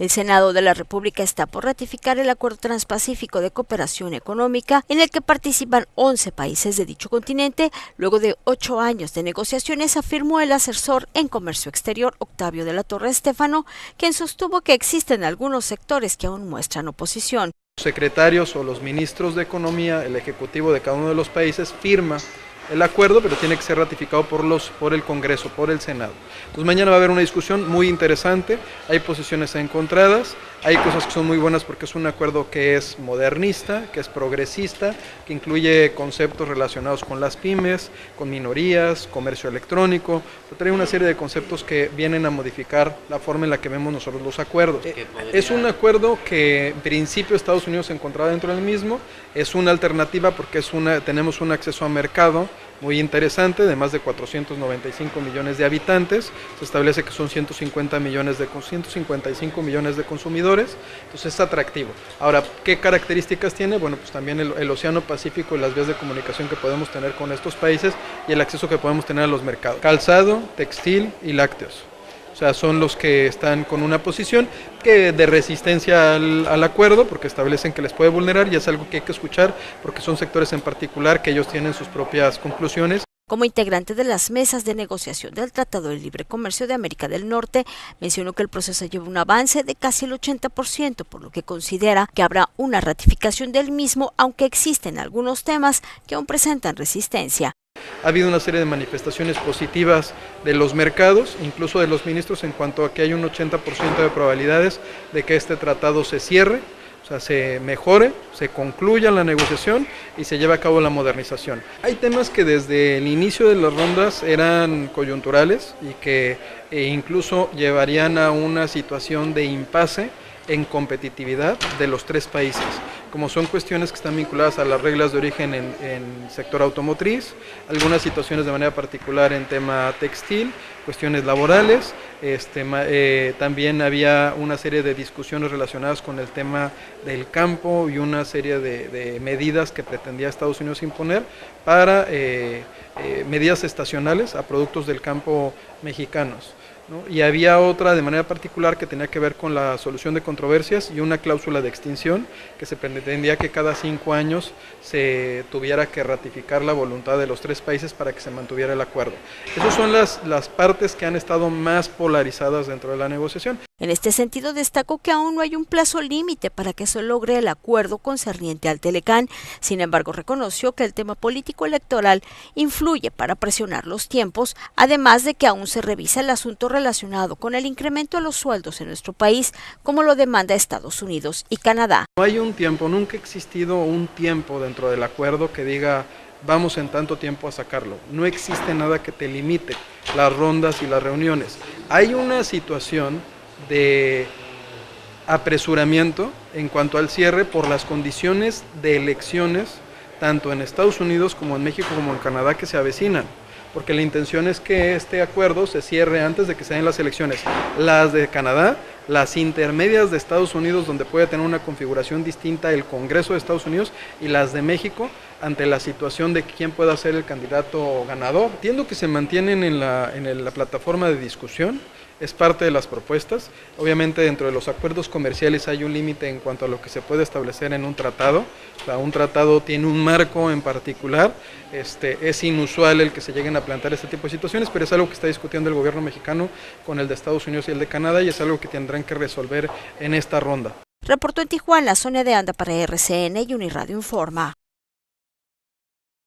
El Senado de la República está por ratificar el Acuerdo Transpacífico de Cooperación Económica, en el que participan 11 países de dicho continente, luego de 8 años de negociaciones, afirmó el asesor en Comercio Exterior, Octavio de la Torre Estéfano, quien sostuvo que existen algunos sectores que aún muestran oposición. Los secretarios o los ministros de Economía, el ejecutivo de cada uno de los países, firma el acuerdo, pero tiene que ser ratificado por el Congreso, por el Senado. Entonces mañana va a haber una discusión muy interesante, hay posiciones encontradas, hay cosas que son muy buenas porque es un acuerdo que es modernista, que es progresista, que incluye conceptos relacionados con las pymes, con minorías, comercio electrónico, trae una serie de conceptos que vienen a modificar la forma en la que vemos nosotros los acuerdos. Es un acuerdo que en principio Estados Unidos se encontraba dentro del mismo, es una alternativa porque tenemos un acceso a mercado muy interesante, de más de 495 millones de habitantes, se establece que son 155 millones de consumidores, entonces es atractivo. Ahora, ¿qué características tiene? Bueno, pues también el Océano Pacífico y las vías de comunicación que podemos tener con estos países y el acceso que podemos tener a los mercados. Calzado, textil y lácteos. O sea, son los que están con una posición de resistencia al acuerdo, porque establecen que les puede vulnerar y es algo que hay que escuchar, porque son sectores en particular que ellos tienen sus propias conclusiones. Como integrante de las mesas de negociación del Tratado de Libre Comercio de América del Norte, mencionó que el proceso lleva un avance de casi el 80%, por lo que considera que habrá una ratificación del mismo, aunque existen algunos temas que aún presentan resistencia. Ha habido una serie de manifestaciones positivas de los mercados, incluso de los ministros, en cuanto a que hay un 80% de probabilidades de que este tratado se cierre, o sea, se mejore, se concluya la negociación y se lleve a cabo la modernización. Hay temas que desde el inicio de las rondas eran coyunturales y que incluso llevarían a una situación de impasse en competitividad de los tres países, como son cuestiones que están vinculadas a las reglas de origen en sector automotriz, algunas situaciones de manera particular en tema textil, cuestiones laborales, también había una serie de discusiones relacionadas con el tema del campo y una serie de medidas que pretendía Estados Unidos imponer para medidas estacionales a productos del campo mexicanos, ¿no? Y había otra de manera particular que tenía que ver con la solución de controversias y una cláusula de extinción que se pretendía que cada 5 años se tuviera que ratificar la voluntad de los tres países para que se mantuviera el acuerdo. Esas son las partes que han estado más polarizadas dentro de la negociación. En este sentido, destacó que aún no hay un plazo límite para que se logre el acuerdo concerniente al Telecán. Sin embargo, reconoció que el tema político electoral influye para presionar los tiempos, además de que aún se revisa el asunto relacionado con el incremento a los sueldos en nuestro país, como lo demanda Estados Unidos y Canadá. No hay un tiempo, nunca ha existido un tiempo dentro del acuerdo que diga vamos en tanto tiempo a sacarlo. No existe nada que te limite las rondas y las reuniones. Hay una situación de apresuramiento en cuanto al cierre por las condiciones de elecciones tanto en Estados Unidos como en México como en Canadá que se avecinan, porque la intención es que este acuerdo se cierre antes de que se den las elecciones, las de Canadá, las intermedias de Estados Unidos, donde puede tener una configuración distinta el Congreso de Estados Unidos, y las de México, ante la situación de quién pueda ser el candidato ganador. Entiendo que se mantienen en la plataforma de discusión, es parte de las propuestas. Obviamente dentro de los acuerdos comerciales hay un límite en cuanto a lo que se puede establecer en un tratado. O sea, un tratado tiene un marco en particular, es inusual el que se lleguen a plantear este tipo de situaciones, pero es algo que está discutiendo el gobierno mexicano con el de Estados Unidos y el de Canadá, y es algo que tendrán que resolver en esta ronda. Reportó en Tijuana, Sonia de Anda para RCN y Uniradio Informa.